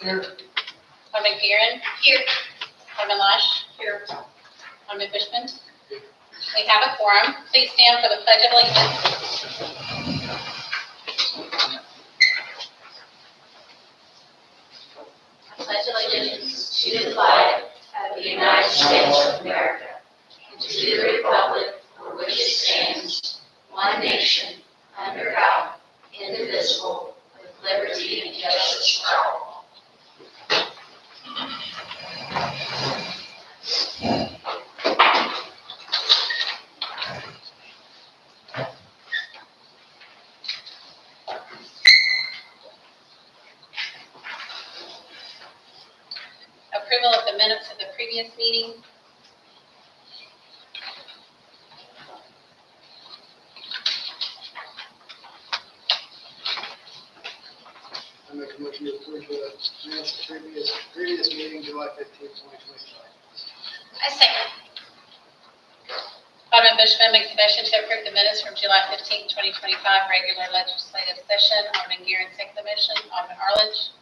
Here. Alderman Gearin. Here. Alderman Losh. Here. Alderman Bushman. Here. We have a quorum. Please stand for the Pledge of Allegiance. I pledge allegiance to the flag of the United States of America and to the republic for which it stands, one nation, under God, indivisible, with liberty and justice for all. Approval of the minutes of the previous meeting. I make a motion to approve the minutes of previous meeting, July 15th, 2025. I second. Aldermen Commission to approve the minutes from July 15th, 2025, regular legislative session. Alderman Guerin, second the motion. Alderman Arledge.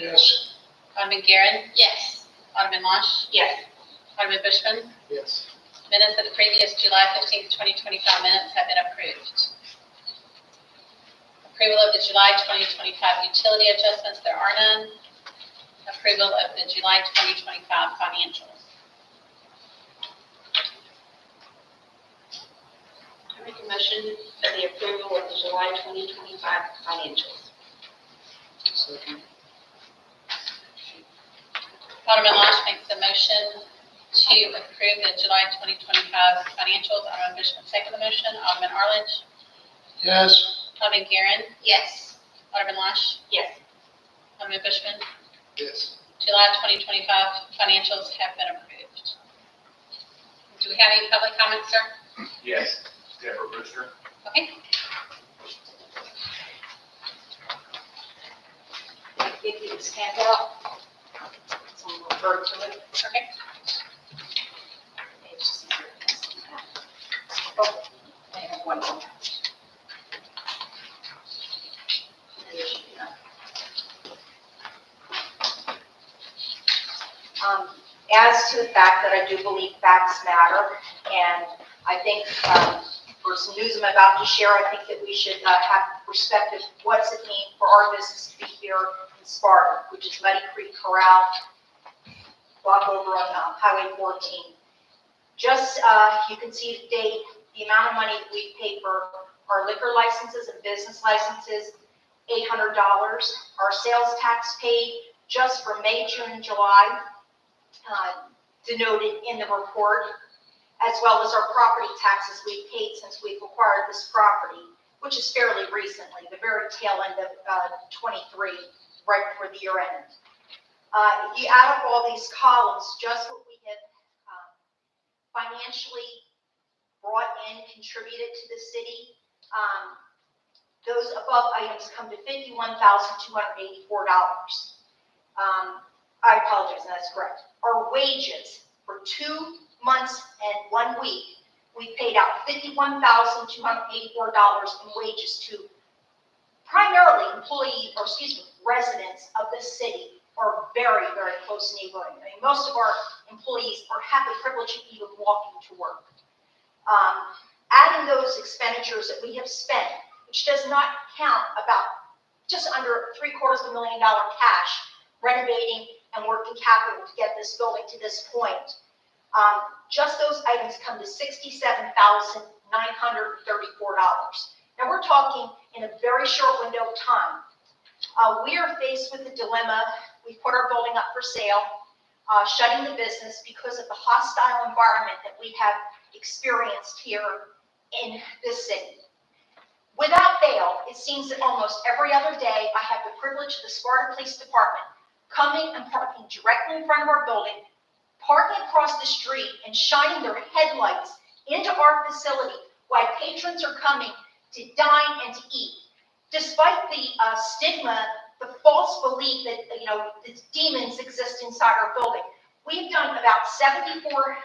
Yes. Alderman Guerin. Yes. Alderman Losh. Yes. Alderman Bushman. Yes. Minutes of the previous July 15th, 2025 minutes have been approved. Approval of the July 2025 utility adjustments, there are none. Approval of the July 2025 financials. I make a motion for the approval of the July 2025 financials. Second. Alderman Losh makes the motion to approve the July 2025 financials. Alderman Bushman, second the motion. Alderman Arledge. Yes. Alderman Guerin. Yes. Alderman Losh. Yes. Alderman Bushman. Yes. July 2025 financials have been approved. Do we have any public comments, sir? Yes, Deborah Brewster. Okay. Give you this handout. Someone refer to it. Okay. It's just oh, I have one more. There should be none. As to the fact that I do believe facts matter, and I think for some news I'm about to share, I think that we should have perspective. What's it mean for our business to be here in Sparta, which is Muddy Creek Corral, block over on Highway 14. Just, you can see the date, the amount of money that we pay for our liquor licenses and business licenses, $800. Our sales tax paid just for May, June, and July, denoted in the report, as well as our property taxes we've paid since we've acquired this property, which is fairly recently, the very tail end of 23, right before the year end. If you add up all these columns, just what we have financially brought in, contributed to the city, those above items come to $51,284. I apologize, that's correct. Our wages for 2 months and 1 week, we paid out $51,284 in wages to primarily residents of this city, or very, very close neighboring. I mean, most of our employees have the privilege of even walking to work. Adding those expenditures that we have spent, which does not count about just under $750,000 cash renovating and working capital to get this building to this point. Just those items come to $67,934. Now we're talking in a very short window of time. We are faced with the dilemma. We put our building up for sale, shutting the business because of the hostile environment that we have experienced here in this city. Without fail, it seems that almost every other day I have the privilege of the Sparta Police Department coming and parking directly in front of our building, parking across the street and shining their headlights into our facility while patrons are coming to dine and to eat. Despite the stigma, the false belief that, the demons exist inside our building, we've done about 74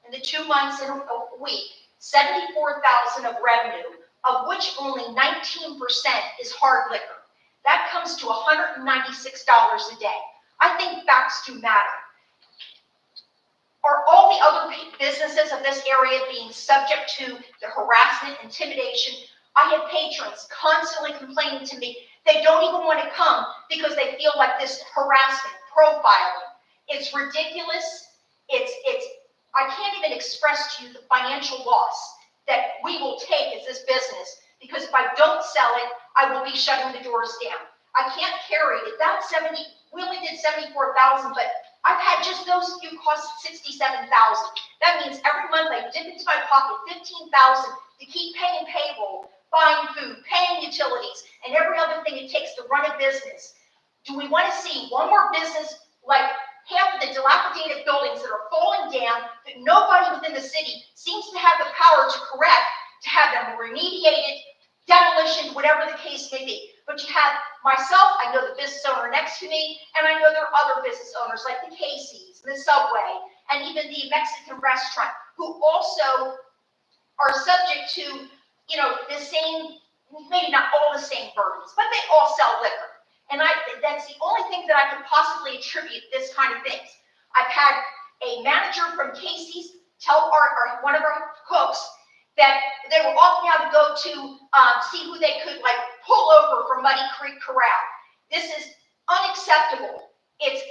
in the 2 months in a week, 74,000 of revenue, of which only 19% is hard liquor. That comes to $196 a day. I think facts do matter. Are all the other businesses of this area being subject to the harassment, intimidation? I have patrons constantly complaining to me they don't even want to come because they feel like this harassment, profiling. It's ridiculous. I can't even express to you the financial loss that we will take as this business, because if I don't sell it, I will be shutting the doors down. I can't carry it. We only did 74,000, but I've had just those few cost 67,000. That means every month I dip into my pocket 15,000 to keep paying payroll, buying food, paying utilities, and every other thing it takes to run a business. Do we want to see one more business like half of the dilapidated buildings that are falling down that nobody within the city seems to have the power to correct, to have them remediated, demolition, whatever the case may be? But you have myself, I know the business owner next to me, and I know there are other business owners like the Casey's, the Subway, and even the Mexican restaurant, who also are subject to, the same, maybe not all the same burdens, but they all sell liquor. And that's the only thing that I could possibly attribute this kind of things. I've had a manager from Casey's tell one of our cooks that they were often out to go to see who they could pull over for Muddy Creek Corral. This is unacceptable. It's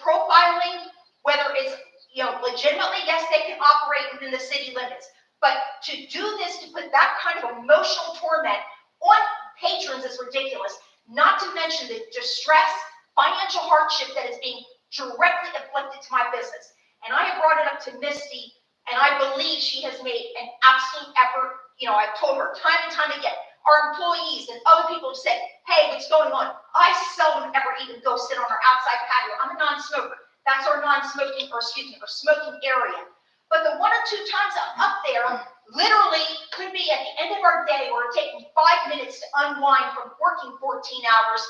profiling, whether it's legitimately, yes, they can operate within the city limits, but to do this, to put that kind of emotional torment on patrons is ridiculous. Not to mention the distress, financial hardship that is being directly inflicted to my business. And I have brought it up to Misty, and I believe she has made an absolute effort. I've told her time and time again, our employees and other people have said, hey, what's going on? I seldom ever even go sit on our outside patio. I'm a non-smoker. That's our smoking area. But the 1 or 2 times I'm up there, literally could be at the end of our day where it's taking 5 minutes to unwind from working 14 hours.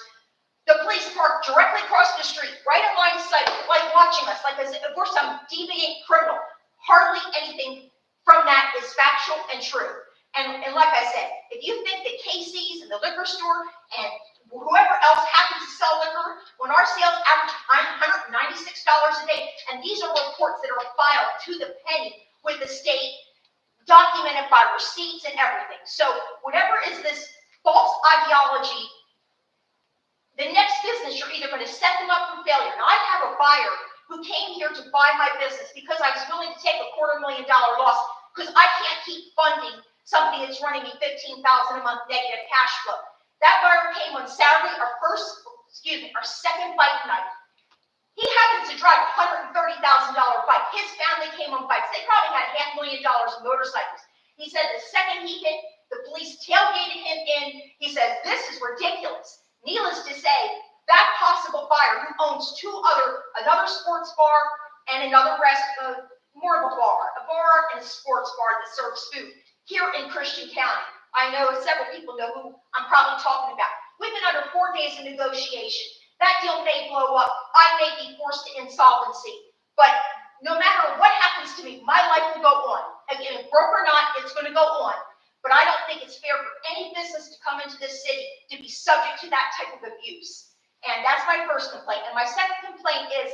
The police park directly across the street, right in line of sight, watching us, like as if we're some deviant criminal. Hardly anything from that is factual and true. And like I said, if you think that Casey's and the liquor store and whoever else happens to sell liquor, when our sales average $196 a day, and these are reports that are filed to the penny with the state, documented by receipts and everything. So whatever is this false ideology, the next business, you're either going to set them up for failure. Now, I have a buyer who came here to buy my business because I was willing to take a $250,000 loss because I can't keep funding something that's running me $15,000 a month negative cash flow. That buyer came on Saturday, our second bike night. He happens to drive a $130,000 bike. His family came on bikes. They probably had $500,000 in motorcycles. He said the second he hit, the police tailgated him in. He said, this is ridiculous. Needless to say, that possible buyer who owns another sports bar and another more of a bar and a sports bar that serves food here in Christian County. I know several people know who I'm probably talking about. We've been under 4 days of negotiation. That deal may blow up. I may be forced to insolvency. But no matter what happens to me, my life will go on. Again, broke or not, it's going to go on. But I don't think it's fair for any business to come into this city to be subject to that type of abuse. And that's my first complaint. And my second complaint is,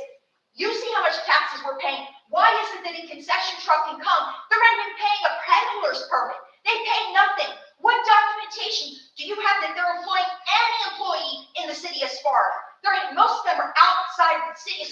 you see how much taxes we're paying. Why is it that a concession truck can come? They're not even paying a peddler's permit. They pay nothing. What documentation do you have that they're employing any employee in the city of Sparta? Most of them are outside the city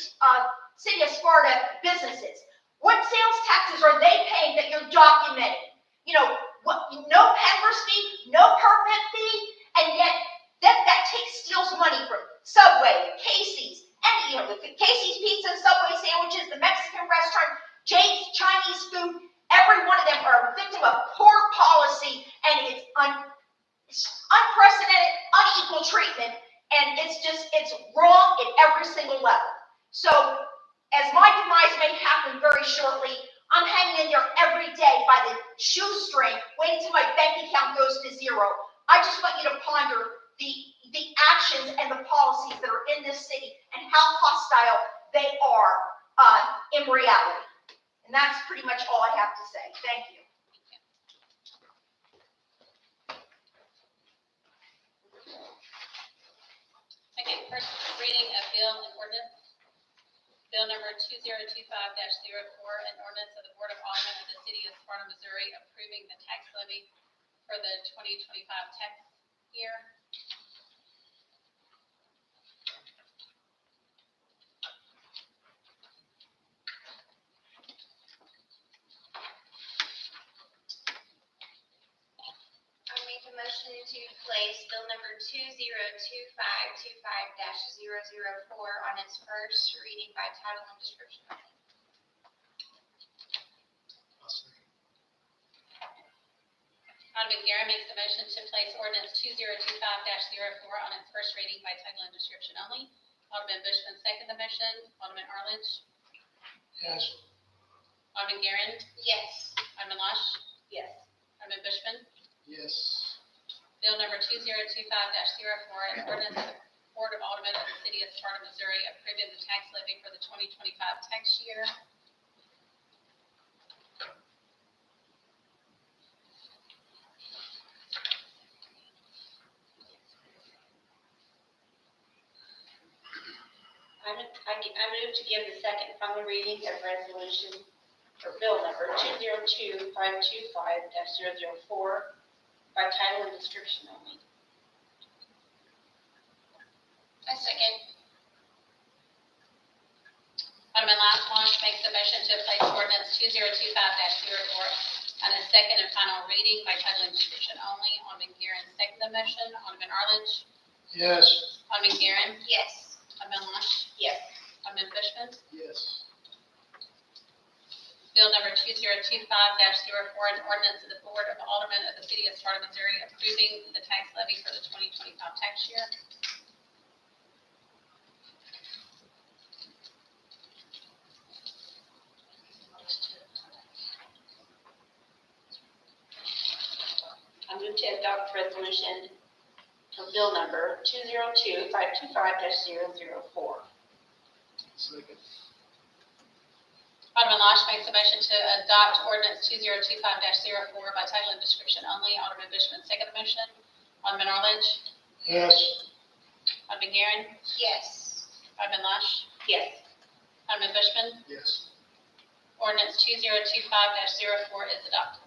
of Sparta businesses. What sales taxes are they paying that you're documenting? No peddler's fee, no permit fee, and yet that steals money from Subway, Casey's, and the Casey's Pizza, Subway sandwiches, the Mexican restaurant, Jake's Chinese food. Every one of them are a victim of poor policy, and it's unprecedented, unequal treatment, and it's wrong at every single level. So, as my demise may happen very shortly, I'm hanging in there every day by the shoestring, waiting till my bank account goes to zero. I just want you to ponder the actions and the policies that are in this city and how hostile they are in reality. And that's pretty much all I have to say. Thank you. Okay, first reading of bill and ordinance. Bill number 2025-04, an ordinance of the Board of Aldermen of the City of Sparta, Missouri, approving the tax levy for the 2025 tax year. I make a motion to place bill number 2025-25-004 on its first reading by title and description only. I'll second. Alderman Guerra makes the motion to place ordinance 2025-04 on its first reading by title and description only. Alderman Bushman second the motion. Alderman Arledge. Yes. Alderman Guerin. Yes. Alderman Losh. Yes. Alderman Bushman. Yes. Bill number 2025-04, an ordinance of the Board of Aldermen of the City of Sparta, Missouri, approving the tax levy for the 2025 tax year. move to give the second and final reading of resolution for bill number 202525-004 by title and description only. I second. Alderman Lash makes a motion to place ordinance 2025-04 on a second and final reading by title and description only. Alderman Guerin second the motion. Alderman Arledge. Yes. Alderman Guerin. Yes. Alderman Lash. Yes. Alderman Bushman. Yes. Bill number 2025-04, an ordinance of the Board of Aldermen of the City of Sparta, Missouri, approving the tax levy for the 2025 tax year. I move to adopt resolution for bill number 202525-004. Second. Alderman Lash makes a motion to adopt ordinance 2025-04 by title and description only. Alderman Bushman second the motion. Alderman Arledge. Yes. Alderman Guerin. Yes. Alderman Lash. Yes. Alderman Bushman. Yes. Ordinance 2025-04 is adopted.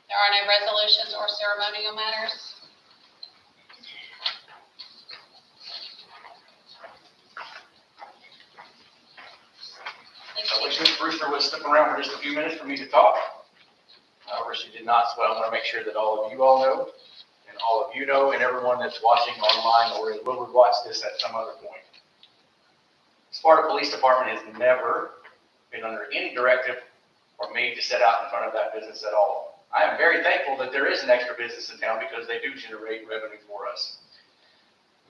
There are no resolutions or ceremonial matters. I wish Ms. Brewster would step around for just a few minutes for me to talk. However, she did not, so I want to make sure that all of you all know, and all of you know, and everyone that's watching online or will watch this at some other point. Sparta Police Department has never been under any directive or made to set out in front of that business at all. I am very thankful that there is an extra business in town because they do generate revenue for us.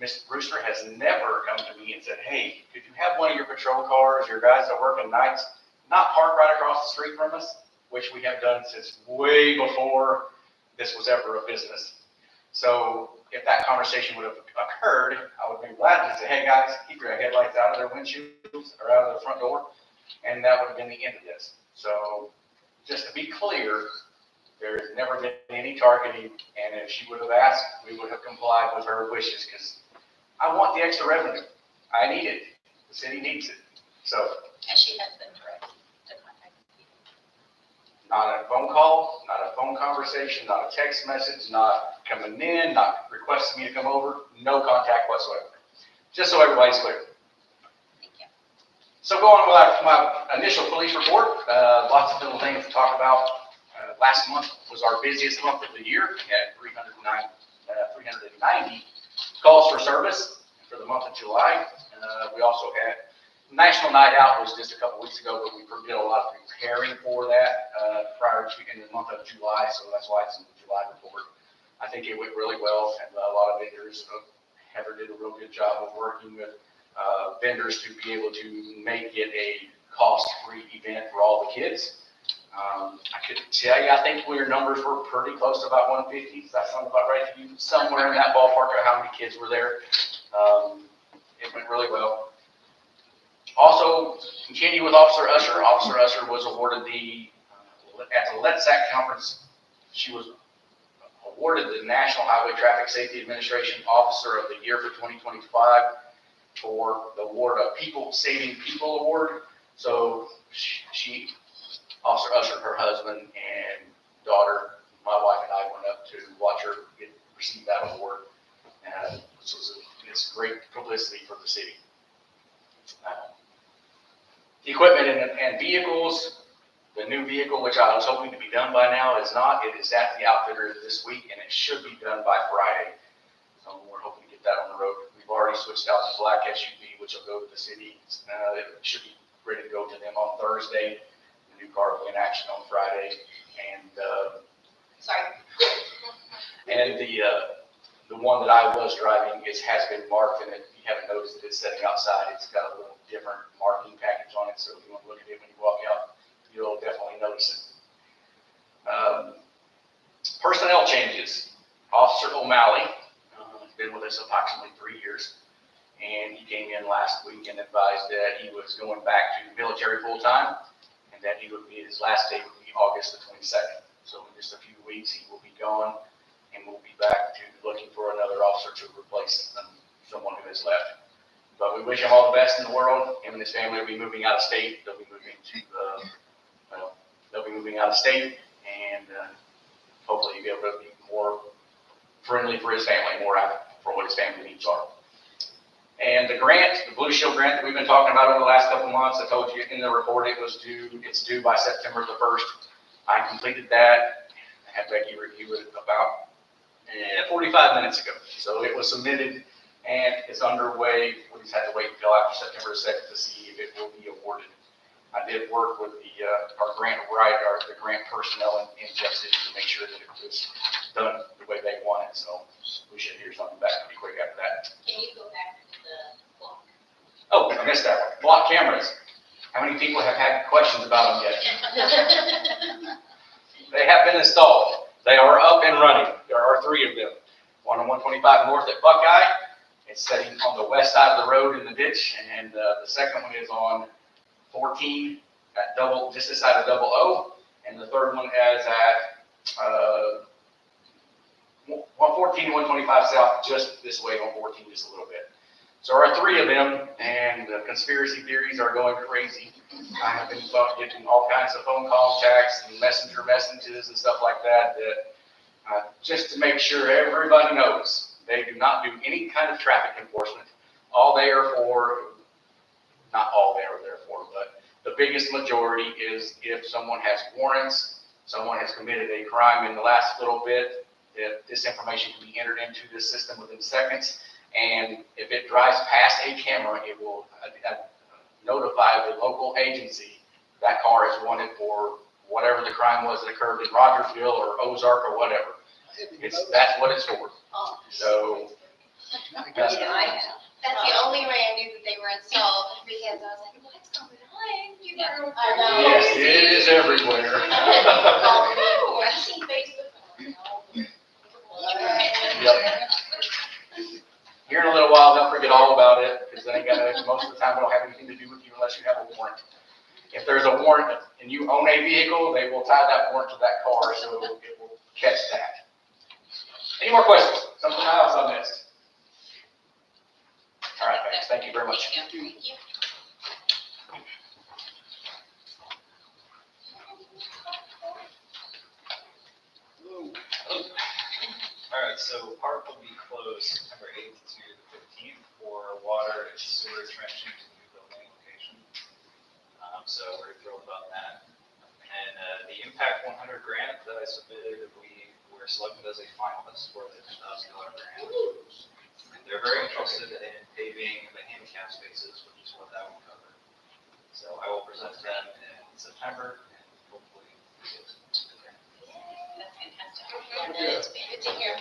Ms. Brewster has never come to me and said, hey, could you have one of your patrol cars, your guys that work in nights, not park right across the street from us, which we have done since way before this was ever a business. So if that conversation would have occurred, I would be glad to say, hey guys, keep your headlights out of their windshields or out of the front door, and that would have been the end of this. So just to be clear, there has never been any targeting, and if she would have asked, we would have complied with her wishes, because I want the extra revenue. I need it. The city needs it. So, And she has been directed to contact people. not a phone call, not a phone conversation, not a text message, not coming in, not requesting me to come over, no contact whatsoever. Just so everybody's clear. Thank you. So going on with my initial police report, lots of little things to talk about. Last month was our busiest month of the year. We had 390 calls for service for the month of July. We also had National Night Out was just a couple weeks ago, but we did a lot of preparing for that prior to in the month of July, so that's why it's in the July report. I think it went really well, and a lot of vendors, Heather did a real good job of working with vendors to be able to make it a cost-free event for all the kids. I could tell you, I think your numbers were pretty close to about 150. Does that sound about right to you? Somewhere in that ballpark of how many kids were there. It went really well. Also, continue with Officer Usher. Officer Usher was awarded at the LETSAC conference, she was awarded the National Highway Traffic Safety Administration Officer of the Year for 2025 for the award of People Saving People Award. So she Officer Usher, her husband and daughter, my wife and I went up to watch her receive that award. And it's great publicity for the city. The equipment and vehicles, the new vehicle, which I was hoping to be done by now, is not. It is at the outfitter this week, and it should be done by Friday. So we're hoping to get that on the road. We've already switched out the black SUV, which will go to the city. It should be ready to go to them on Thursday. The new car will be in action on Friday, and the one that I was driving has been marked, and if you haven't noticed it, it's sitting outside. It's got a little different marking package on it, so if you want to look at it when you walk out, you'll definitely notice it. Personnel changes. Officer O'Malley has been with us approximately 3 years, and he came in last week and advised that he was going back to the military full-time, and that his last day would be August the 22nd. So in just a few weeks, he will be gone, and we'll be back to looking for another officer to replace someone who has left. But we wish him all the best in the world. Him and his family will be moving out of state. They'll be moving out of state, and hopefully he'll be able to be more friendly for his family, more out for what his family needs are. And the grant, the Blue Shield grant that we've been talking about over the last couple of months, I told you in the report it's due by September the 1st. I completed that. I had Becky review it about 45 minutes ago. So it was submitted and it's underway. We just had to wait until after September 2nd to see if it will be awarded. I did work with our grant writer, the grant personnel in Jeff City to make sure that it was done the way they want it. So we should hear something back pretty quick after that. Can you go back to the block? Oh, I missed that one. Block cameras. How many people have had questions about them yet? They have been installed. They are up and running. There are 3 of them. One on 125 north at Buckeye. It's sitting on the west side of the road in the ditch, and the second one is on 14 at just this side of Double O, and the third one is at 114 and 125 south, just this way on 14, just a little bit. So there are 3 of them, and the conspiracy theories are going crazy. I have been getting all kinds of phone contacts and messages and stuff like that, just to make sure everybody knows they do not do any kind of traffic enforcement. All they are for, not all they are there for, but the biggest majority is if someone has warrants, someone has committed a crime in the last little bit, that this information can be entered into this system within seconds. And if it drives past a camera, it will notify the local agency that car is wanted for whatever the crime was that occurred in Rogersville or Ozark or whatever. That's what it's for. Oh. So That's the only way I knew that they were installed, because I was like, what's going on? You know, I know. yes, it is everywhere. Oh, I've seen Facebook. Yep. Here in a little while, they'll forget all about it, because they ain't got most of the time, it don't have anything to do with you unless you have a warrant. If there's a warrant and you own a vehicle, they will tie that warrant to that car, so it will catch that. Any more questions? Something else I missed? All right, thanks. Thank you very much. Thank you. All right, so park will be closed September 8th to the 15th for water and sewer trenching to the new building location. So we're thrilled about that. And the Impact 100 grant that I submitted, we were selected as a finalist for the $10,000 grant. And they're very interested in paving the handicap spaces, which is what that will cover. So I will present to them in September and hopefully we get the grant. That's fantastic. It's good to hear.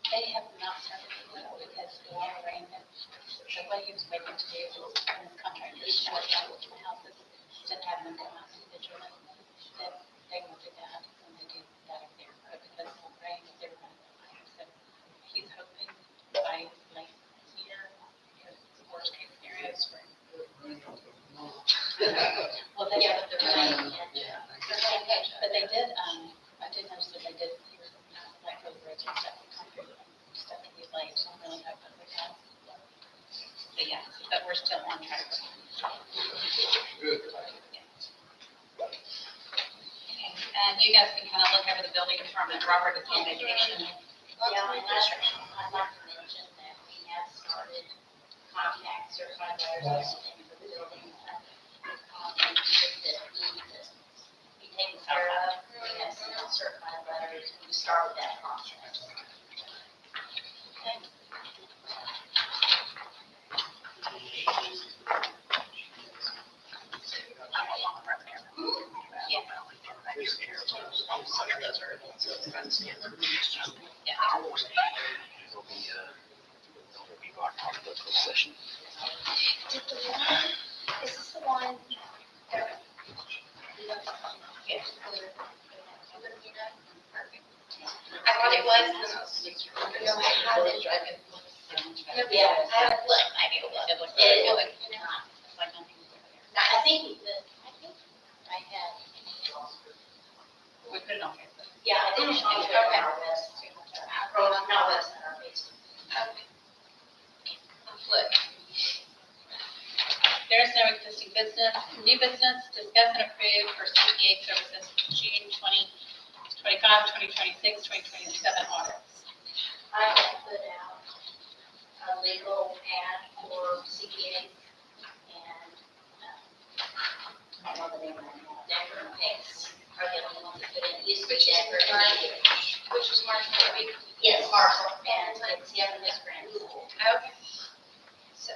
They have not started to go because the water rain, so what he was waiting to do was when his contract is short out with the houses, instead of having them come out individually, that they will do that when they do that up there, but because of the rain, they're going to go higher. So he's hoping by late year, because the worst case scenario is spring. Well, they have the rain, but they did, I did notice that they did, he was like those roads and stuff, stuff that he's like, so I'm really hoping we have. But yeah, but we're still on track. Good. Okay, and you guys can kind of look over the building department. Robert is on vacation. Yeah, I'd like to mention that we have started contact certified letters and for the building. That need to be taken care of. We have sent out certified letters. We started that process. Okay. Is this the one? I thought it was. No, I haven't. Yeah, I haven't looked. I need to look. I think We put it on here. New business, discuss and approve for CPA services for June 2025, 2026, 2027 audits. I have put out a legal ad for CPA and, I don't know the name of it, Decker and Pace are the only ones that put in, it used to be Decker and Pace. Which is March 30th. Yes, Marshall, and it's Miss Grant. Okay. So.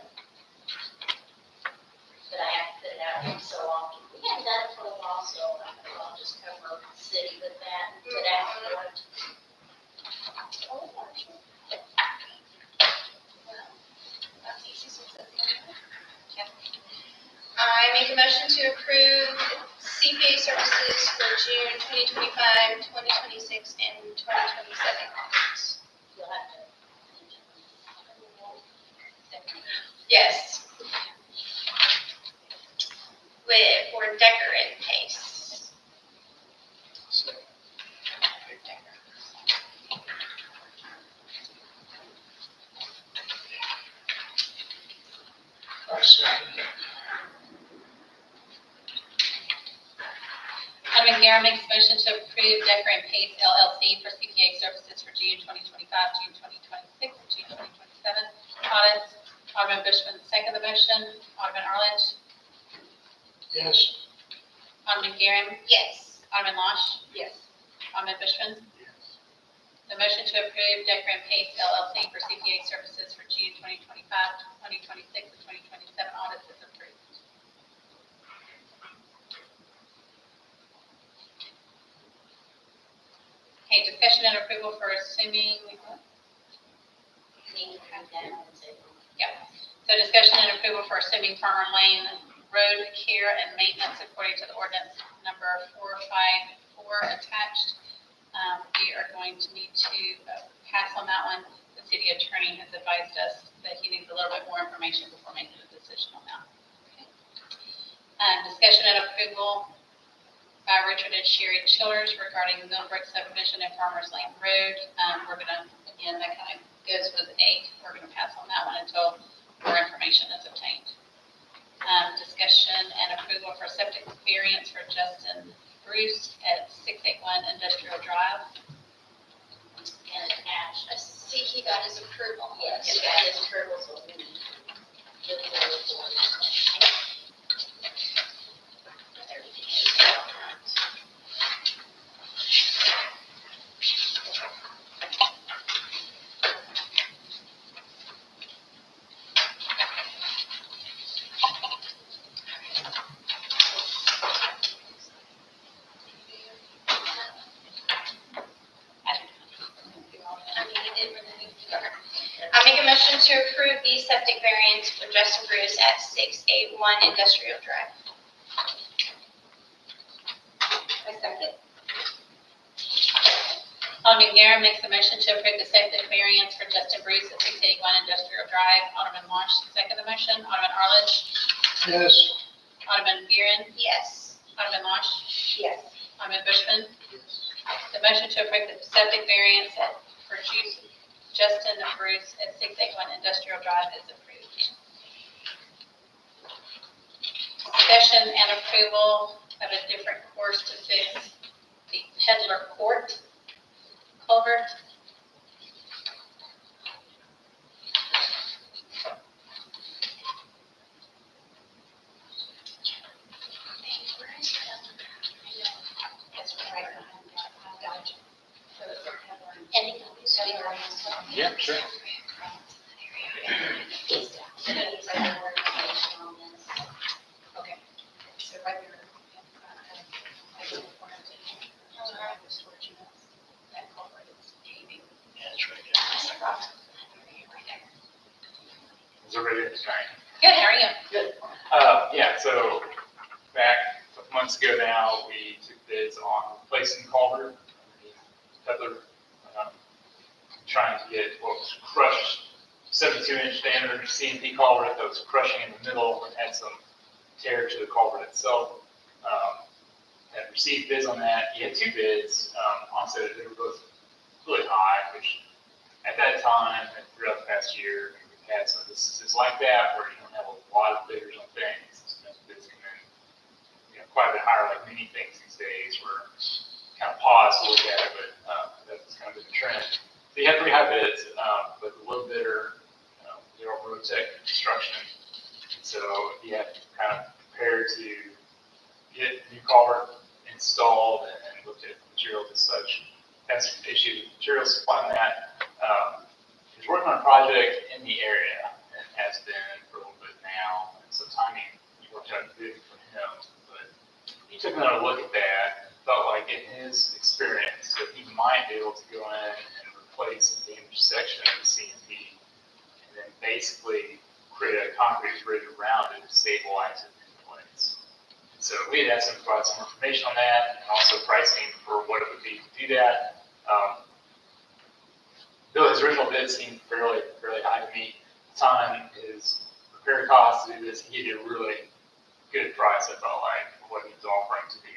But I have to put it out so often. We haven't done it for a while, so I'll just cover the city with that and put out for it. I make a motion to approve CPA services for June 2025, 2026, and 2027 audits. You'll have to. Yes. For Decker and Pace. I second it. Alderman Guerra makes a motion to approve Decker and Pace LLC for CPA services for June 2025, June 2026, and June 2027 audits. Alderman Bushman, second the motion. Alderman Arledge. Yes. Alderman Guerra. Yes. Alderman Losh. Yes. Alderman Bushman. Yes. The motion to approve Decker and Pace LLC for CPA services for June 2025, 2026, and 2027 audits is approved. Okay, discussion and approval for assuming, Need to come down and say. so discussion and approval for assuming Farmer Lane road care and maintenance according to the ordinance number 454 attached. We are going to need to pass on that one. The city attorney has advised us that he needs a little bit more information before making a decision on that. Okay. Discussion and approval by Richard and Sherry Childers regarding Millbrook subdivision and Farmers Lane Road. We're gonna, again, that kind of goes with 8. We're gonna pass on that one until more information is obtained. Discussion and approval for septic variance for Justin Bruce at 681 Industrial Drive. And attached. I see he got his approval. Yes, you got his approval, so we need to look for it. I make a motion to approve the septic variance for Justin Bruce at 681 Industrial Drive. I second. Alderman Guerra makes a motion to approve the septic variance for Justin Bruce at 681 Industrial Drive. Alderman Marsh, second the motion. Alderman Arledge. Yes. Alderman Guerin. Yes. Alderman Marsh. Yes. Alderman Bushman. Yes. The motion to approve the septic variance for Justin Bruce at 681 Industrial Drive is approved. Discussion and approval of a different course to fix the Peddler Court culvert. That's right behind that. I got you. So it's a Peddler. Any copies? Yeah, sure. So you need some more information on this. Okay. So right there. I go for it. That culvert is paving. Yeah, that's right. Is it ready to sign? Good, how are you? Yeah, so back a couple months ago now, we took bids on replacing culvert, Peddler, trying to get what was crushed, 72-inch standard CMP culvert that was crushing in the middle and had some tear to the culvert itself. Had received bids on that. You had 2 bids. Honestly, they were both really high, which at that time and throughout the past year, we've had some instances like that where you don't have a lot of bidders on things. Sometimes bids come in quite a bit higher, like many things these days. We're kind of paused to look at it, but that's kind of been the trend. So you had pretty high bids, but the low bidder, Zero Road Tech Construction. And so you had to kind of prepare to get new culvert installed and looked at materials and such. Had some issues with material supply on that. He's working on a project in the area and has been for a little bit now. And so timing worked out good for him. But he took another look at that, felt like in his experience that he might be able to go in and replace the intersection of the CMP and then basically create a concrete bridge around it to stabilize it in place. So we had asked him to provide some information on that and also pricing for what it would be to do that. Though his original bid seemed fairly high to me, at the time his repair costs to do this, he did a really good price, I felt like, for what he was offering to do.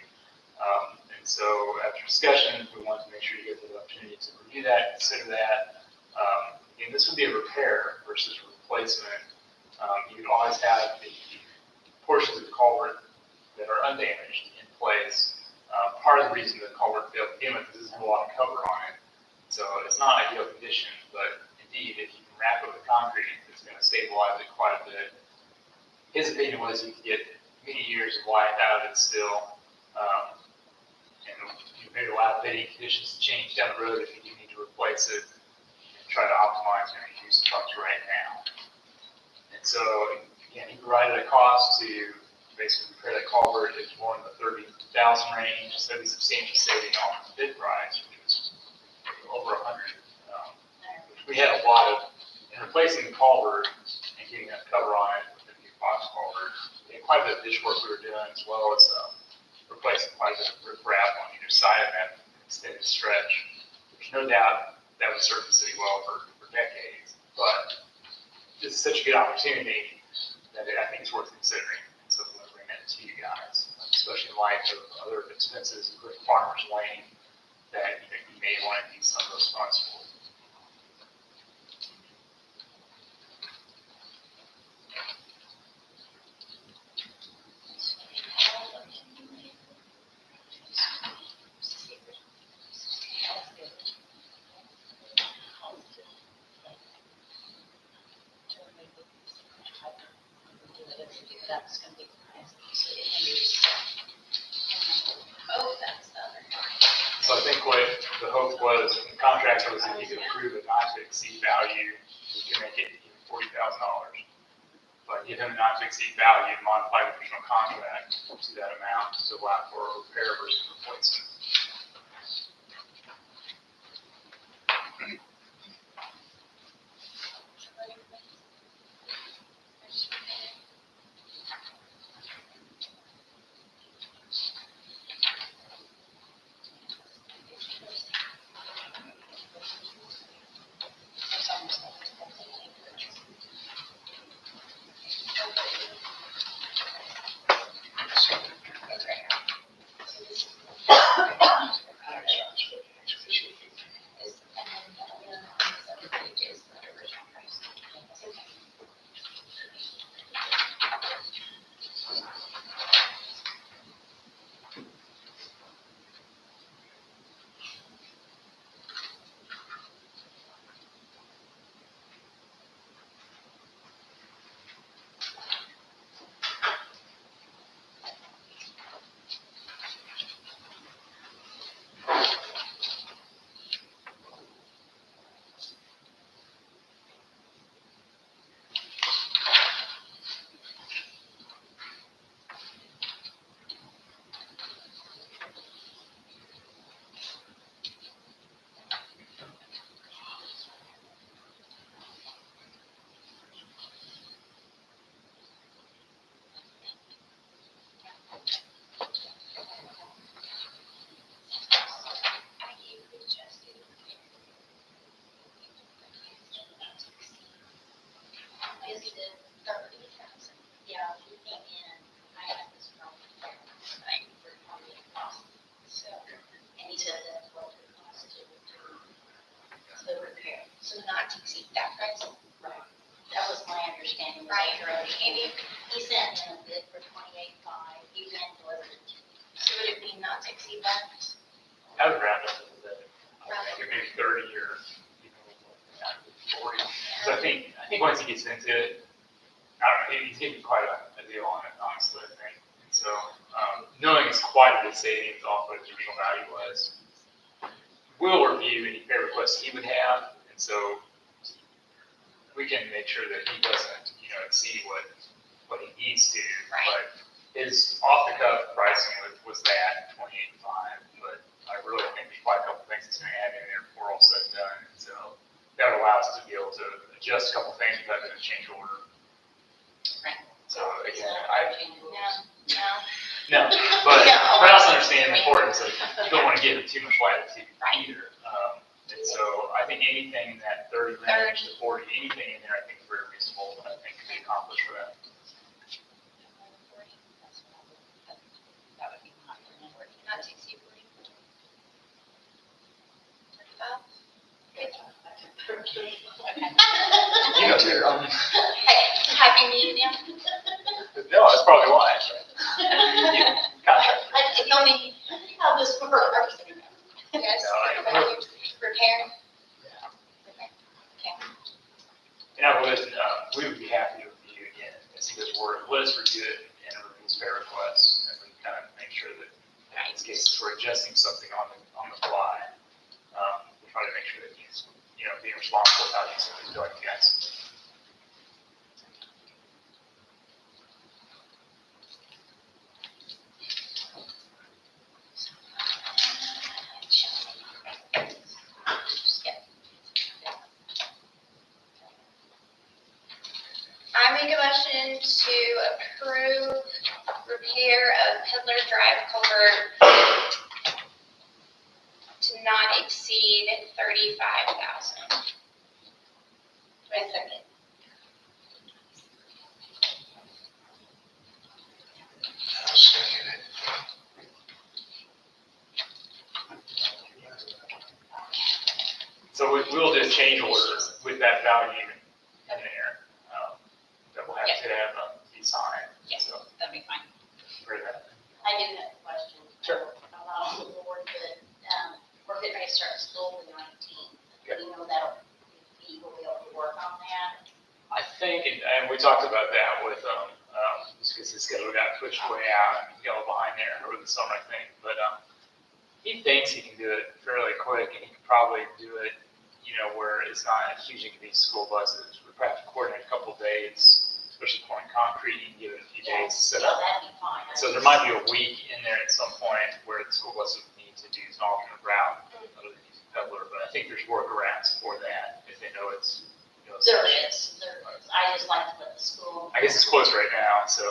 And so after discussion, we wanted to make sure you get the opportunity to review that, consider that. And this would be a repair versus replacement. You would always have the portions of the culvert that are undamaged in place. Part of the reason the culvert failed to begin with is there's a lot of cover on it. So it's not ideal condition, but indeed, if you can wrap it with concrete, it's going to stabilize it quite a bit. His opinion was you could get many years of life out of it still. And you maybe allow bidding conditions to change down the road if you do need to replace it and try to optimize and reduce the structure right now. And so, again, he provided a cost to basically repair that culvert. It's more in the $30,000 range, so it'd be substantial saving on the bid price, which was over 100. We had a lot of, in replacing the culvert and getting that cover on it with the new box culvert, we had quite a bit of ditch work we were doing, as well as replacing quite a bit of riprap on either side of that extended stretch. There's no doubt that would serve the city well for decades, but this is such a good opportunity that I think it's worth considering. And so we'll bring that to you guys, especially in light of other expenses, including Farmers Lane, that you may want to use some of those funds for. That's gonna be. Oh, that's the other. So I think what the hope was, the contractor was if he could approve a not to exceed value, he could make it even $40,000. But give him a not to exceed value, modify the original contract to that amount to allow for a repair versus replacement. Yeah, he came in, I had this problem, right, for probably a cost. So, and he said that's what it cost to repair. So not to exceed that price. Right. That was my understanding. Right, your understanding. He sent in a bid for 28.5, he then delivered it to me. So would it be not to exceed that? I would round up to the, maybe 30 or, you know, 40. So I think once he gets into it, I don't know, he's getting quite a deal on it, honestly, I think. And so, knowing it's quite a bit savings off what his original value was, we'll review any fair requests he would have, and so we can make sure that he doesn't, you know, exceed what he needs to. Right. But his off-the-cuff pricing was that 28.5, but I really think there's quite a couple things he's gonna add in there before all said and done. And so that would allow us to be able to adjust a couple things without doing a change order. Right. So again, No. no, but No. I also understand the importance of, you don't want to give it too much latitude either. And so I think anything in that 30 range to 40, anything in there, I think is very reasonable, and I think can be accomplished for that. That would be my number. Not to exceed 40. 35? You know, there, Happy medium? no, that's probably why. Yeah, contract. Tell me how this works. Yes. No, Repair? And I would, we would be happy to review again, as he does work, let us review it and review his fair requests, and we kind of make sure that in this case, we're adjusting something on the fly. We try to make sure that he's, you know, being responsible about these doing things. I make a motion to approve repair of Peddler Drive culvert to not exceed 35,000. Wait a second. I'll second it. So we'll do a change order with that value in there, that we'll have to have be signed. Yes, So, that'd be fine. for that. I do have a question. Sure. I'm not on the board, but, we're getting ready to start school the 19th. Okay. You know that'll be, we'll be able to work on that. I think, and we talked about that with, just because his schedule got pushed way out, you know, behind there over the summer, I think, but, he thinks he can do it fairly quick, and he could probably do it, you know, where it's not a huge inconvenience to school buses. We probably have to coordinate a couple of days, especially pouring concrete, you can give it a few days to set Yeah, up. that'd be fine. So there might be a week in there at some point where the school buses need to do an alternate route other than using Peddler, but I think there's workarounds for that if they know it's, you know. There is. I just like to let the school. I guess it's closed right now, so.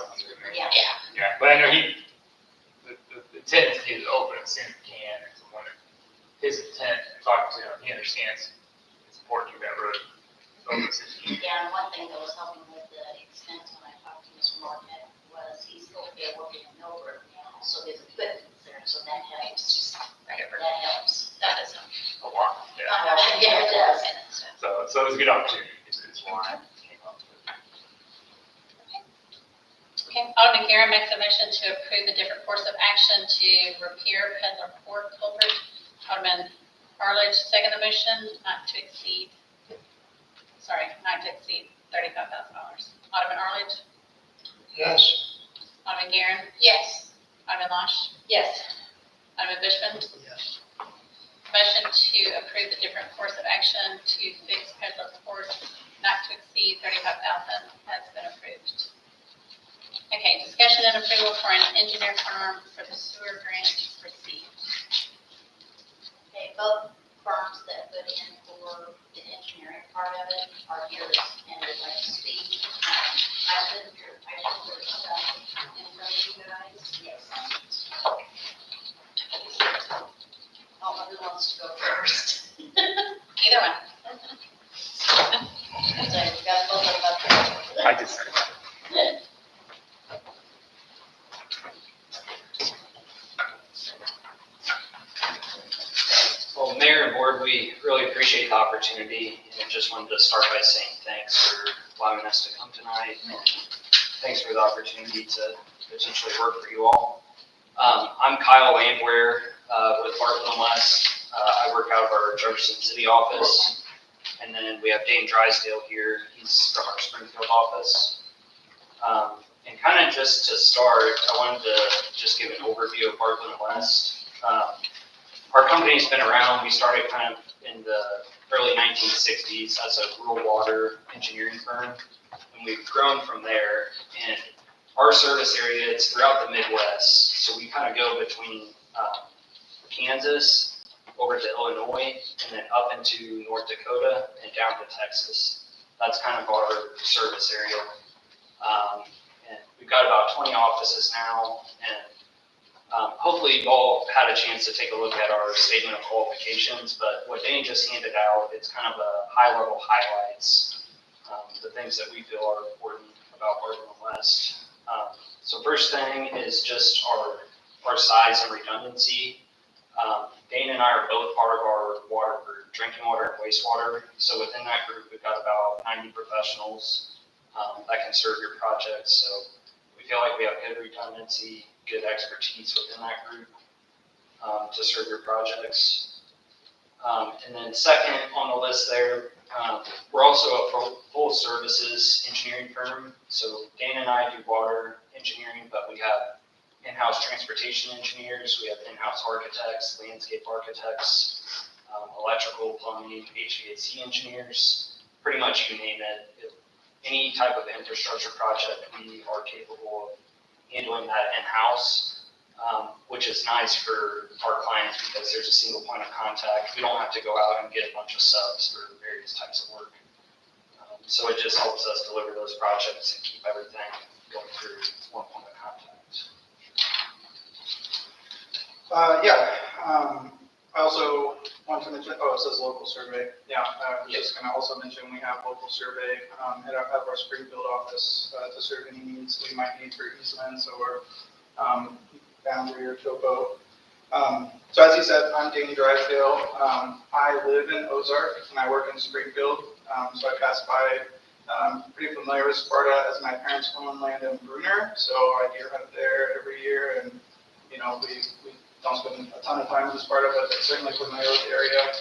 Yeah. Yeah, but I know the intent is to get it open as soon as we can, and so when his intent, talking to him, he understands it's important to get that road open. Yeah, and one thing that was helping with the expense when I talked to Mr. Marquette was he's still working in Millbrook now, so his equipment's there, so that helps. That helps. That is not. A lot, yeah. Yeah, it does. So it was a good opportunity, is why I came up with it. Okay, Alderman Guerin makes a motion to approve the different course of action to repair Peddler Court culvert. Alderman Arledge, second the motion, not to exceed $35,000. Alderman Arledge, Yes. Alderman Guerin, Yes. Alderman Losh, Yes. Alderman Bushman. Yes. Motion to approve the different course of action to fix Peddler Court, not to exceed $35,000 has been approved. Okay, discussion and approval for an engineer firm for the sewer grant received. Okay, both firms that put in for the engineering part of it are here and would like to speak. I should put stuff in front of you guys. Yes. Oh, who wants to go first? Either one. So we've got both of them. I just. Well, Mayor and Board, we really appreciate the opportunity, and just wanted to start by saying thanks for allowing us to come tonight and Thanks for the opportunity to potentially work for you all. I'm Kyle Landwehr with Bartlett West. I work out of our Jefferson City office. And then we have Dane Drysdale here. He's from our Springfield office. And kind of just to start, I wanted to just give an overview of Bartlett West. Our company's been around. We started kind of in the early 1960s as a rural water engineering firm, and we've grown from there. And our service area is throughout the Midwest, so we kind of go between Kansas over to Illinois, and then up into North Dakota and down to Texas. That's kind of our service area. And we've got about 20 offices now, and hopefully you all had a chance to take a look at our statement of qualifications, but what Dane just handed out, it's kind of a high-level highlights, the things that we feel are important about Bartlett West. So first thing is just our size and redundancy. Dane and I are both part of our water group, drinking water and wastewater. So within that group, we've got about 90 professionals that can serve your projects. So we feel like we have good redundancy, good expertise within that group to serve your projects. And then second on the list there, we're also a full services engineering firm. So Dane and I do water engineering, but we have in-house transportation engineers, we have in-house architects, landscape architects, electrical, plumbing, HVAC engineers, pretty much you name it. Any type of infrastructure project, we are capable of handling that in-house, which is nice for our clients because there's a single point of contact. We don't have to go out and get a bunch of subs for various types of work. So it just helps us deliver those projects and keep everything going through one point of contact. I also want to mention, it says local survey. I was just going to also mention we have local survey at our Springfield office to serve any needs we might need for easements or boundary or topo. So as you said, I'm Dane Drysdale. I live in Ozark and I work in Springfield. So I pass by. I'm pretty familiar with Sparta as my parents own land in Bruner, so I deer hunt there every year, and we don't spend a ton of time in Sparta, but it's certainly familiar with the area.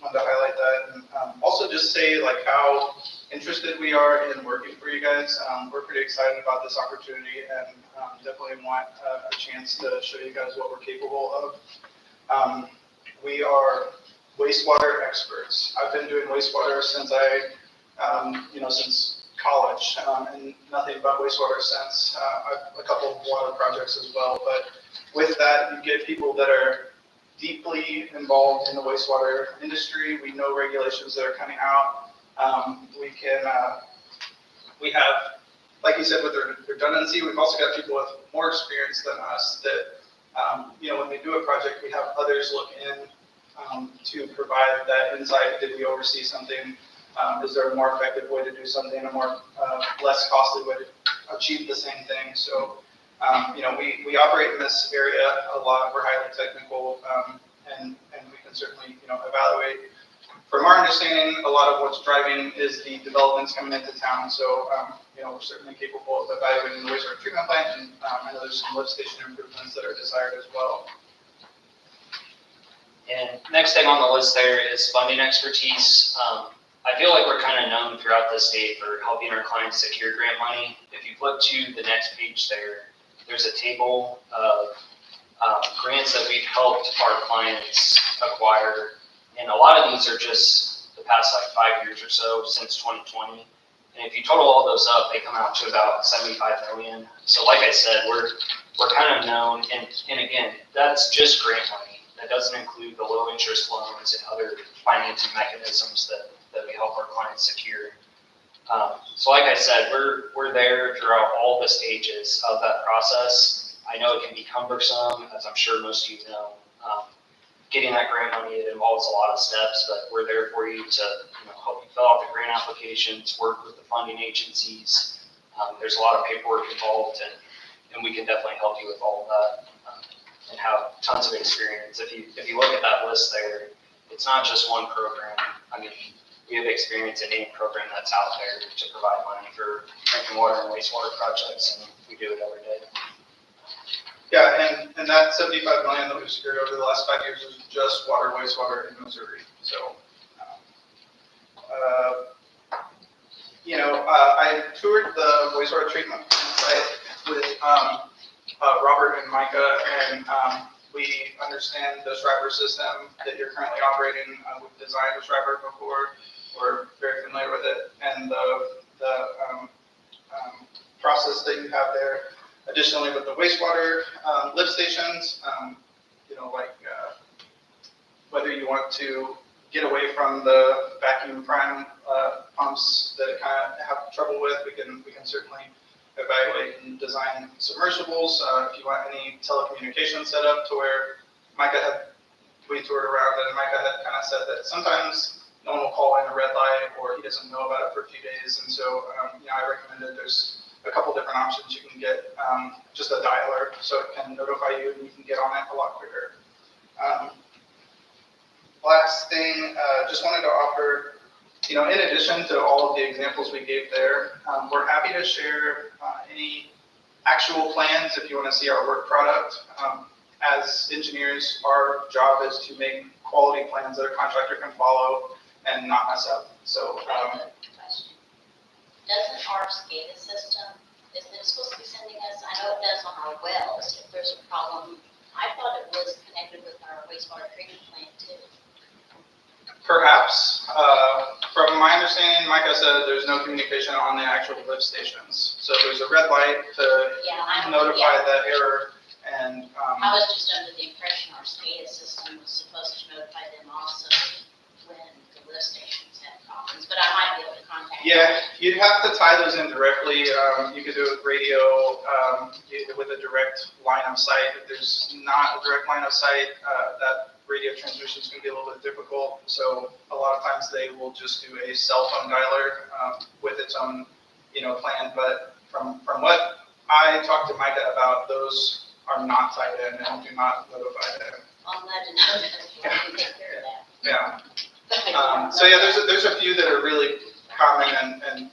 Wanted to highlight that, and also just say like how interested we are in working for you guys. We're pretty excited about this opportunity, and definitely want a chance to show you guys what we're capable of. We are wastewater experts. I've been doing wastewater since since college, and nothing but wastewater since. I've a couple of water projects as well, but with that, you get people that are deeply involved in the wastewater industry. We know regulations that are coming out. We have, like you said, with the redundancy, we've also got people with more experience than us that, when we do a project, we have others look in to provide that insight. Did we oversee something? Is there a more effective way to do something, a more less costly way to achieve the same thing? So, we operate in this area a lot. We're highly technical, and we can certainly, evaluate. From our understanding, a lot of what's driving is the developments coming into town. So, we're certainly capable of evaluating the wastewater treatment plant, and I know there's some lift station improvements that are desired as well. And next thing on the list there is funding expertise. I feel like we're kind of known throughout the state for helping our clients secure grant money. If you flip to the next page there's a table of grants that we've helped our clients acquire. And a lot of these are just the past 5 years or so, since 2020. And if you total all those up, they come out to about 75 million. So like I said, we're kind of known, and again, that's just grant money. That doesn't include the low interest loans and other financing mechanisms that we help our clients secure. So like I said, we're there throughout all the stages of that process. I know it can be cumbersome, as I'm sure most of you know. Getting that grant money, it involves a lot of steps, but we're there for you to help you fill out the grant applications, work with the funding agencies. There's a lot of paperwork involved, and we can definitely help you with all of that and have tons of experience. If you look at that list there, it's not just one program. I mean, we have experience in any program that's out there to provide money for drinking water and wastewater projects, and we do it every day. Yeah, and that 75 million that we've secured over the last 5 years is just water, wastewater in Missouri. So, I toured the wastewater treatment site with Robert and Micah, and we understand the Shriver system that you're currently operating. We've designed a Shriver before. We're very familiar with it, and the process that you have there. Additionally, with the wastewater lift stations, whether you want to get away from the vacuum prime pumps that kind of have trouble with, we can certainly evaluate and design submersibles. If you want any telecommunication setup to where we toured around and Micah had kind of said that sometimes no one will call in a red light or he doesn't know about it for a few days. And so, I recommended there's a couple different options. You can get just a dialer so it can notify you and you can get on it a lot quicker. Last thing, just wanted to offer, in addition to all of the examples we gave there, we're happy to share any actual plans if you want to see our work product. As engineers, our job is to make quality plans that a contractor can follow and not mess up. So, Question. Doesn't our SCADA system, isn't it supposed to be sending us, I know it does on our wells, if there's a problem. I thought it was connected with our wastewater treatment plant too. perhaps, from my understanding, Micah said there's no communication on the actual lift stations. So there's a red light to notify that error, and I was just under the impression our SCADA system was supposed to notify them also when the lift stations had problems, but I might be able to contact them. yeah, you'd have to tie those in directly. You could do it with radio, with a direct line of sight. If there's not a direct line of sight, that radio transmission is going to be a little bit difficult. So a lot of times they will just do a cell phone dialer with its own, plan. But from what I talked to Micah about, those are not tied in and do not notify them. I'm glad to know that we can take care of that. Yeah. So yeah, there's a few that are really common, and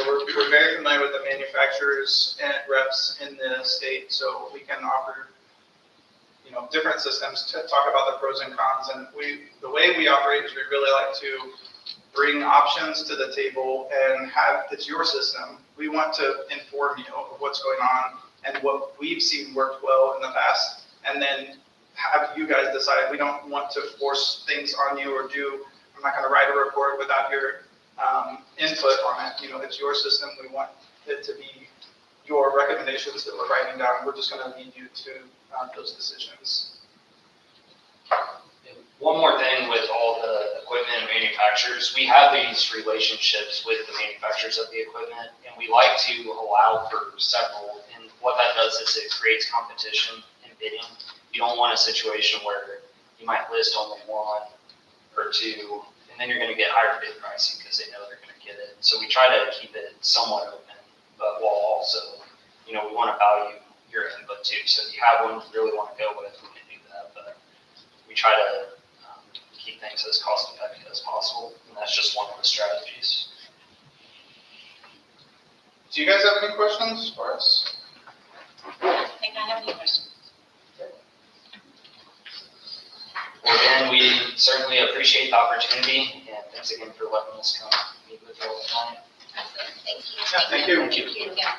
we're very familiar with the manufacturers and reps in the state, so we can offer different systems to talk about the pros and cons. And the way we operate is we really like to bring options to the table and it's your system. We want to inform you of what's going on and what we've seen worked well in the past, and then have you guys decide. We don't want to force things on you I'm not going to write a report without your input on it. It's your system. We want it to be your recommendations that we're writing down. We're just going to lead you to those decisions. One more thing with all the equipment and manufacturers, we have these relationships with the manufacturers of the equipment, and we like to allow for several. And what that does is it creates competition in bidding. You don't want a situation where you might list only one or two, and then you're going to get higher bid pricing because they know they're going to get it. So we try to keep it somewhat open, but while also, we want to value your input too. So if you have one you really want to go with, we can do that. But we try to keep things as cost effective as possible, and that's just one of the strategies. Do you guys have any questions for us? I think I have any questions. Well, again, we certainly appreciate the opportunity, and thanks again for letting us come meet with you all tonight. Absolutely. Thank you. Yeah, thank you. Thank you. Yeah.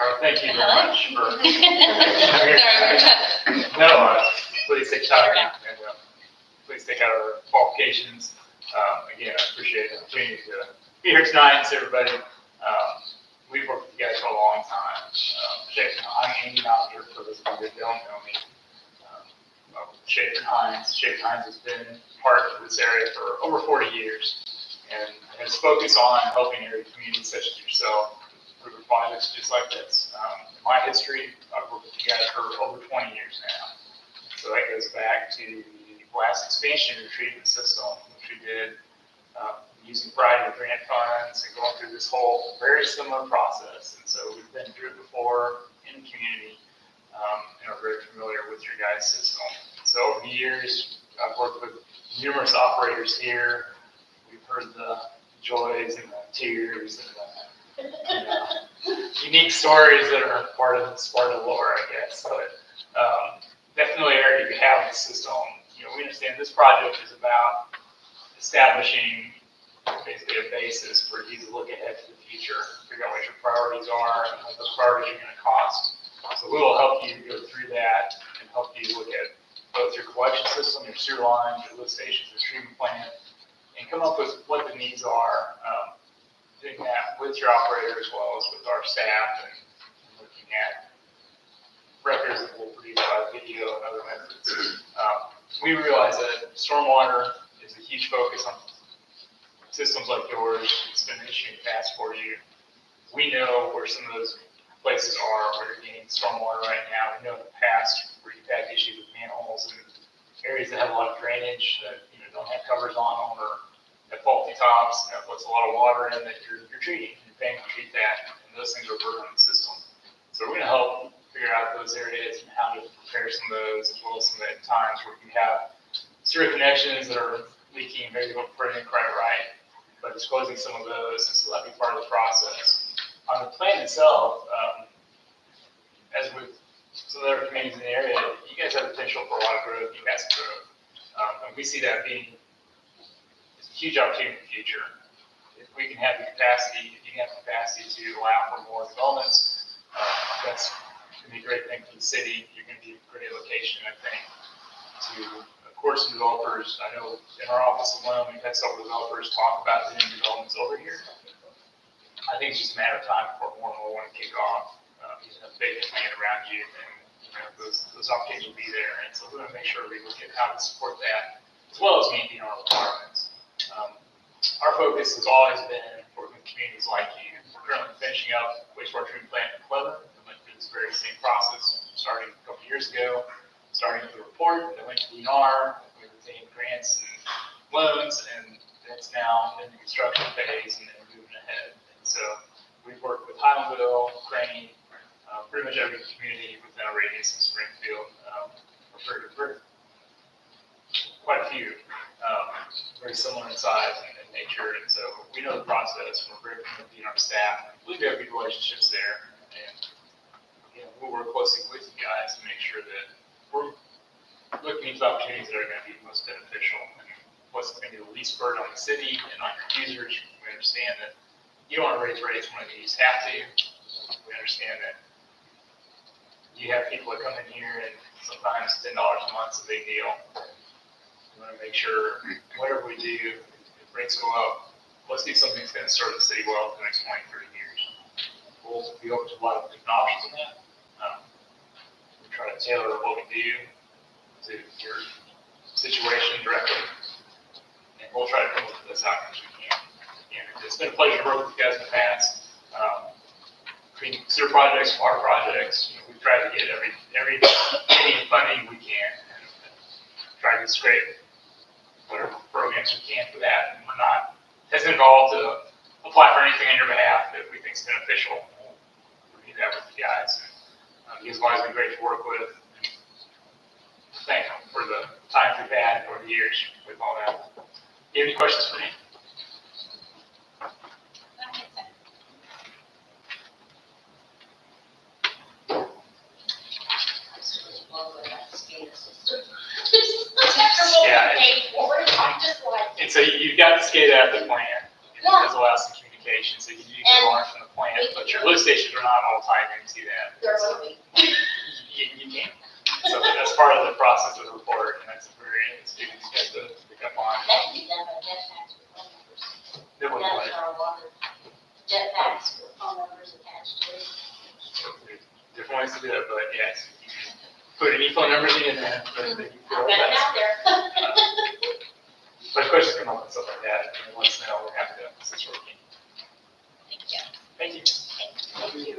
All right, thank you very Hello. much for. Sorry, we're done. No, please take time and please take out our qualifications. Again, I appreciate the opportunity to be here tonight and see everybody. We've worked with you guys for a long time. I'm Andy Knowledge, for those of you that don't know me. Schaefer Hines. Schaefer Hines has been part of this area for over 40 years and has focused on helping area communities such as yourself through projects just like this. In my history, I've worked with you guys for over 20 years now. So that goes back to the last expansion of the treatment system, which we did using a variety of grant funds and going through this whole very similar process. And so we've been through it before in the community and are very familiar with your guys' system. So over the years, I've worked with numerous operators here. We've heard the joys and the tears and the unique stories that are part of the lore, I guess. But that familiarity we have with the system, we understand this project is about establishing basically a basis for you to look ahead to the future, figure out what your priorities are and what those priorities are going to cost. So we'll help you go through that and help you look at both your collection system, your sewer lines, your lift stations, your treatment plant, and come up with what the needs are. Doing that with your operator as well as with our staff and looking at records that we'll produce by video and other methods. We realize that stormwater is a huge focus on systems like yours. It's been an issue in the past for you. We know where some of those places are where you're getting stormwater right now. We know in the past where you've had issues with manholes and areas that have a lot of drainage that don't have covers on them or have faulty tops and that puts a lot of water in that you're treating. You're paying to treat that, and those things are burdening the system. So we're going to help figure out those areas and how to repair some of those, as well as some of the times where you have sewer connections that are leaking, maybe don't put it in quite right, but disclosing some of those, and so that'll be part of the process. On the plan itself, as with some other communities in the area, you guys have potential for a lot of growth, you guys growth. And we see that being a huge opportunity in the future. If we can have the capacity, if you can have the capacity to allow for more developments, that's going to be a great thing for the city. You're going to be a great location, I think, to, of course, developers. I know in our office alone, we've had several developers talk about doing developments over here. I think it's just a matter of time before more and more want to kick off. Using a big plan around you, and those opportunities will be there. And so we're going to make sure we look at how to support that, as well as meeting our requirements. Our focus has always been working with communities like you. We're currently finishing up wastewater treatment plant in Cleveland. We went through this very same process starting a couple years ago, starting with the report that went to DNR, we retained grants and loans, and it's now in the construction phase and moving ahead. And so we've worked with Highlandville, Crane, pretty much every community within a radius of Springfield, for quite a few, very similar in size and nature, and so we know the process. We're very familiar with our staff. I believe we have good relationships there, and we'll work closely with you guys to make sure that we're looking at opportunities that are going to be most beneficial and what's going to be the least burden on the city and on your users. We understand that you don't want to raise rates when you just have to. We understand that you have people that come in here and sometimes $10 a month is a big deal. We want to make sure whatever we do, if rates go up, let's do something that's going to serve the city well for the next 20, 30 years. We'll be open to a lot of different options on that. We try to tailor what we do to your situation directly, and we'll try to come up with this outcomes we can. It's been a pleasure to work with you guys in the past. Between sewer projects, water projects, we've tried to get every any funding we can, and try to scrape whatever programs we can for that. And we're not hesitant at all to apply for anything on your behalf that we think is beneficial. We'll do that with you guys. And you guys have always been great to work with. Thank you for the time we've had over the years with all that. Do you have any questions for me? And so you've got the SCADA at the plant, and it does allow some communication, so you do get alarms from the plant, but your lift stations are not all tied into that. You can't. So that's part of the process of the report, and that's a very, it's the up on. That can be done by jetpacks with phone numbers. There was That's one. our water. Jetpacks with phone numbers attached to it. Different ways to do it, but yes, you can put any phone numbers in there, but they can I've fill got it that. out there. But questions come up and stuff like that, and let us know, we're happy to assist where we can. Thank you. Thank you. Thank you.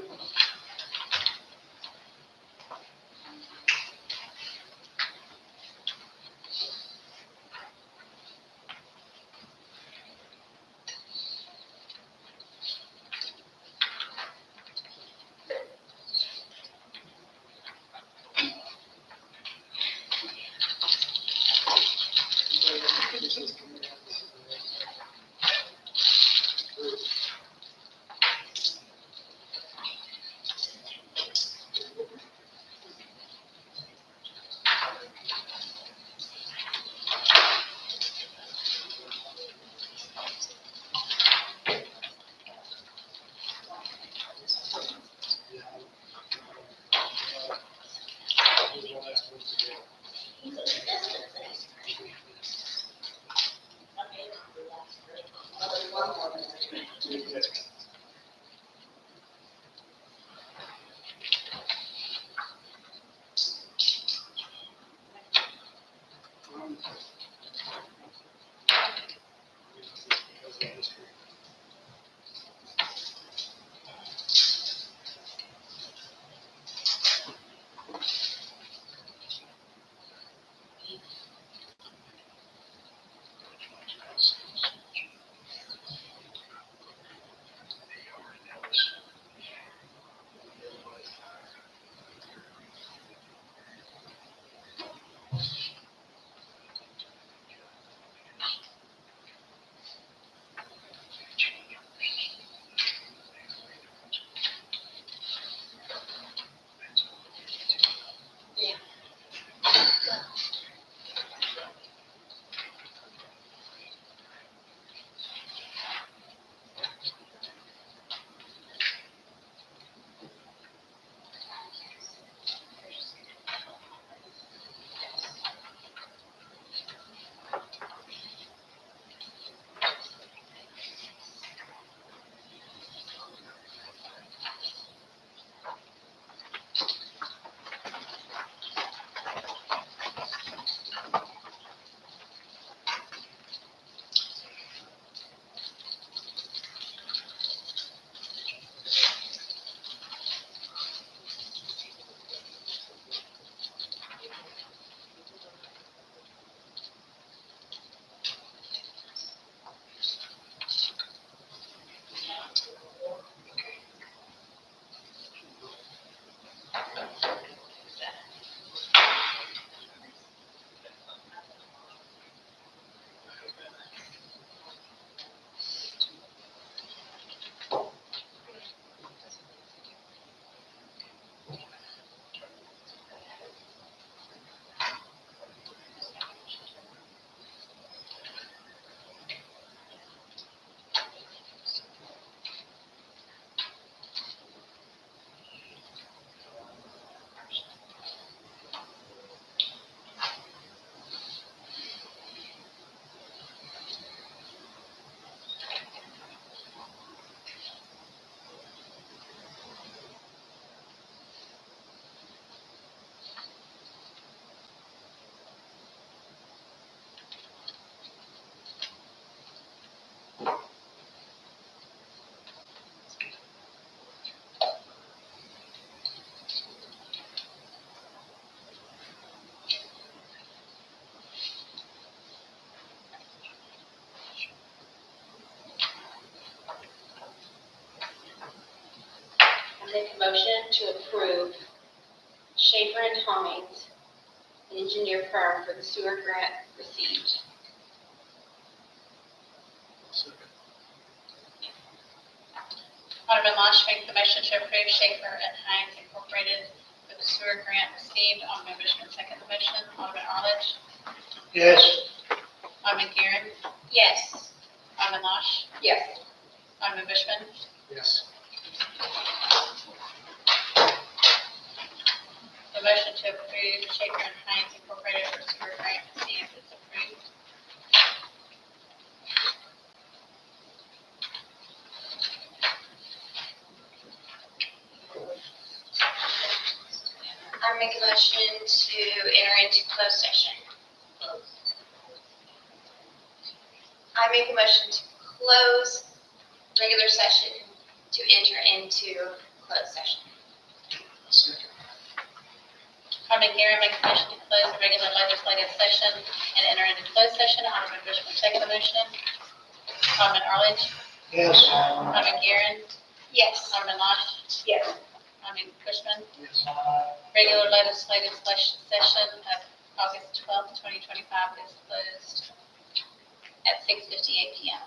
Make a motion to approve Schaefer and Hines, engineer firm for the sewer grant received. Alderman Marsh makes the motion to approve Schaefer and Hines Incorporated for the sewer grant received. Alderman Bushman second the motion. Alderman Arledge. Yes. Alderman Guerin. Yes. Alderman Marsh. Yes. Alderman Bushman. Yes. The motion to approve Schaefer and Hines Incorporated for sewer grant received is approved. make a motion to enter into closed session. I make a motion to close regular session to enter into closed session. Second. Alderman Guerra makes a motion to close the regular legislative session and enter into closed session. Alderman Bushman second the motion. Alderman Arledge. Yes. Alderman Guerin. Yes. Alderman Losh. Yes. Alderman Bushman. Yes. Regular legislative session of August 12th, 2025 is closed at 6:58 PM.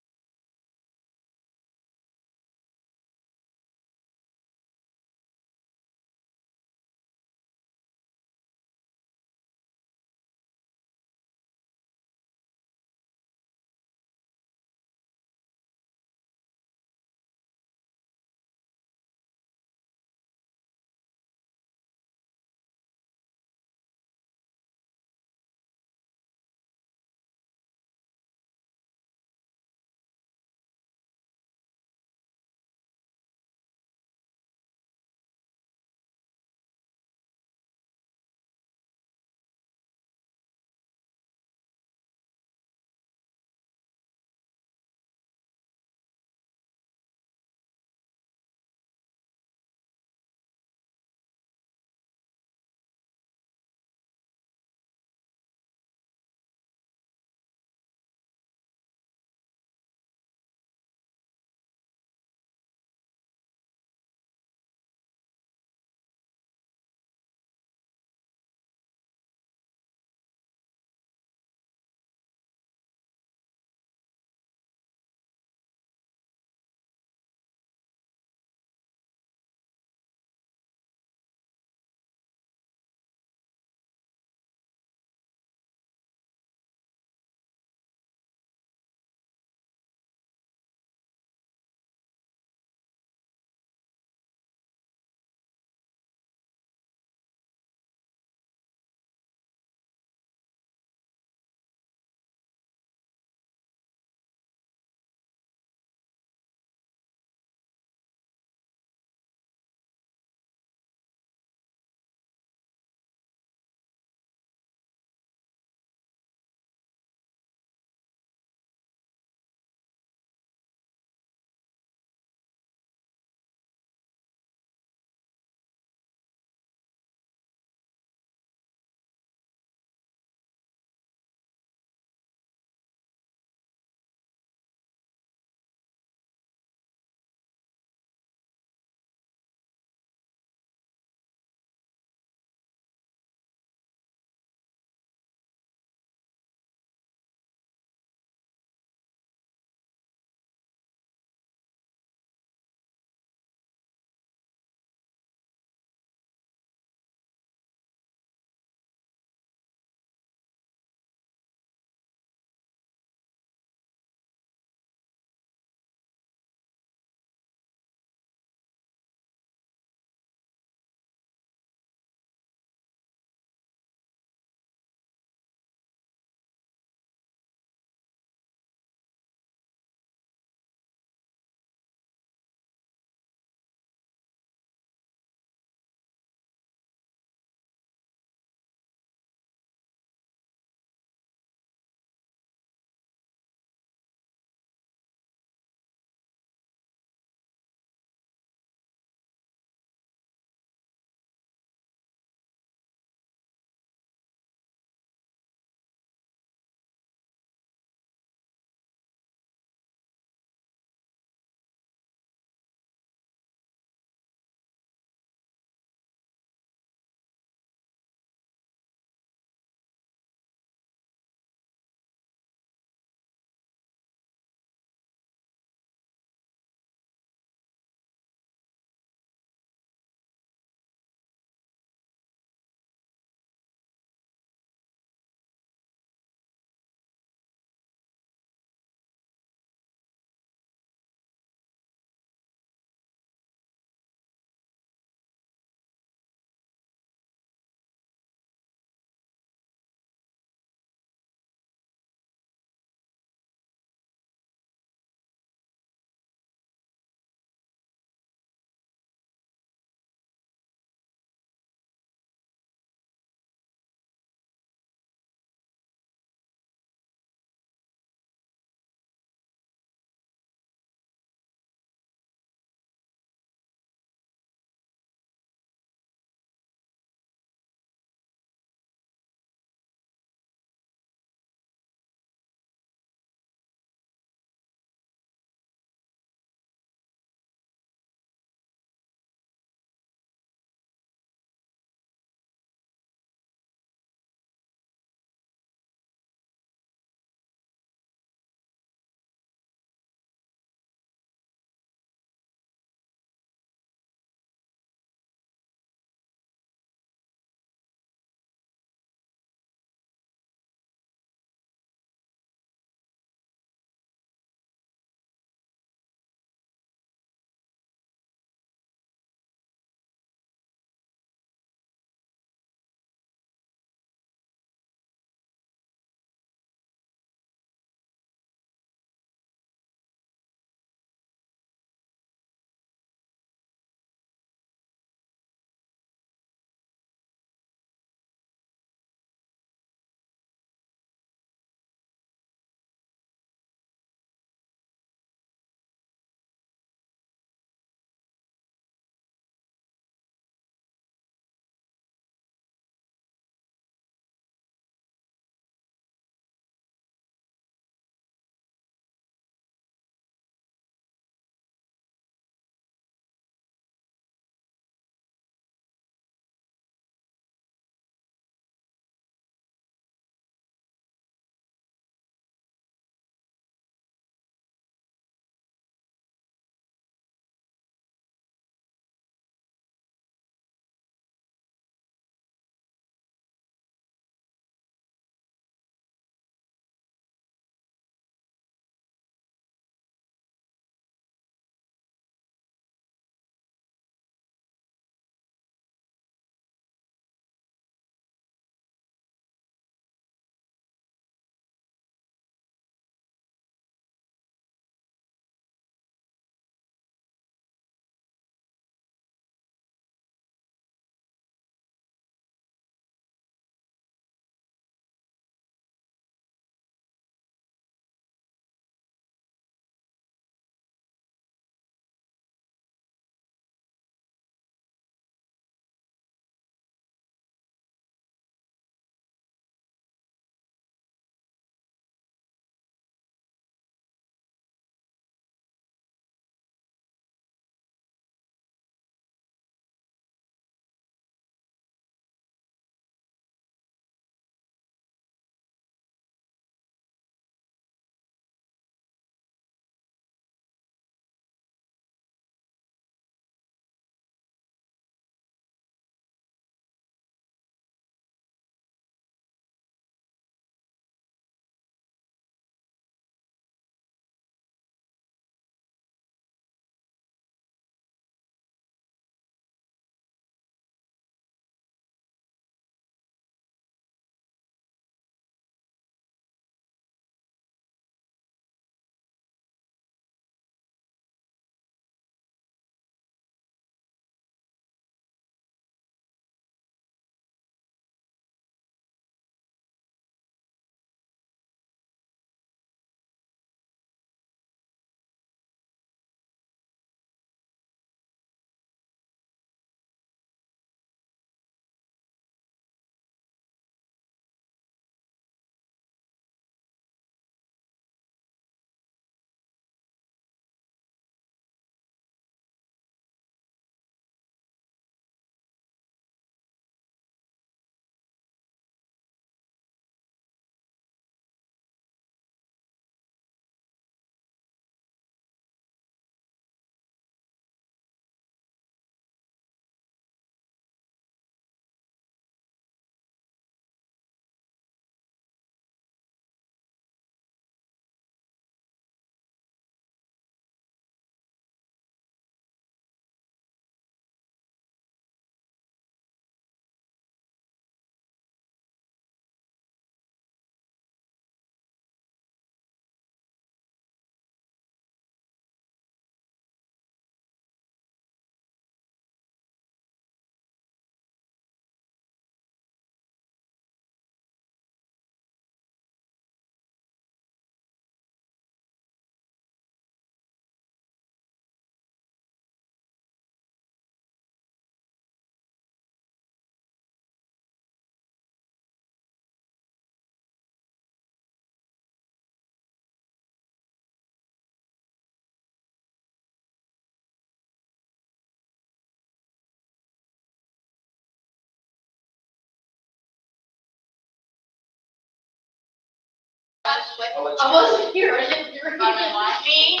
What? I wasn't here, I didn't hear Alderman Lodge. Me,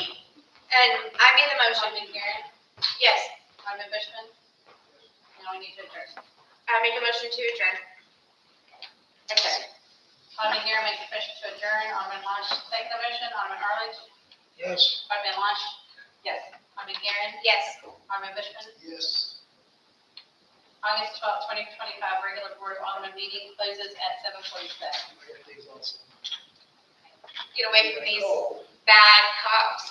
and I made the motion. Alderman Karen. Yes, Alderman Bushman. Now we need to adjourn. I make a motion to adjourn. Okay. Alderman Karen makes a motion to adjourn. Alderman Lodge, second the motion. Alderman Arledge. Yes. Alderman Lodge. Yes. Alderman Karen. Yes. Alderman Bushman. Yes. August 12th, 2025, regular Board of Aldermen meeting closes at 7:47. Everything's awesome. Get away from these bad cops.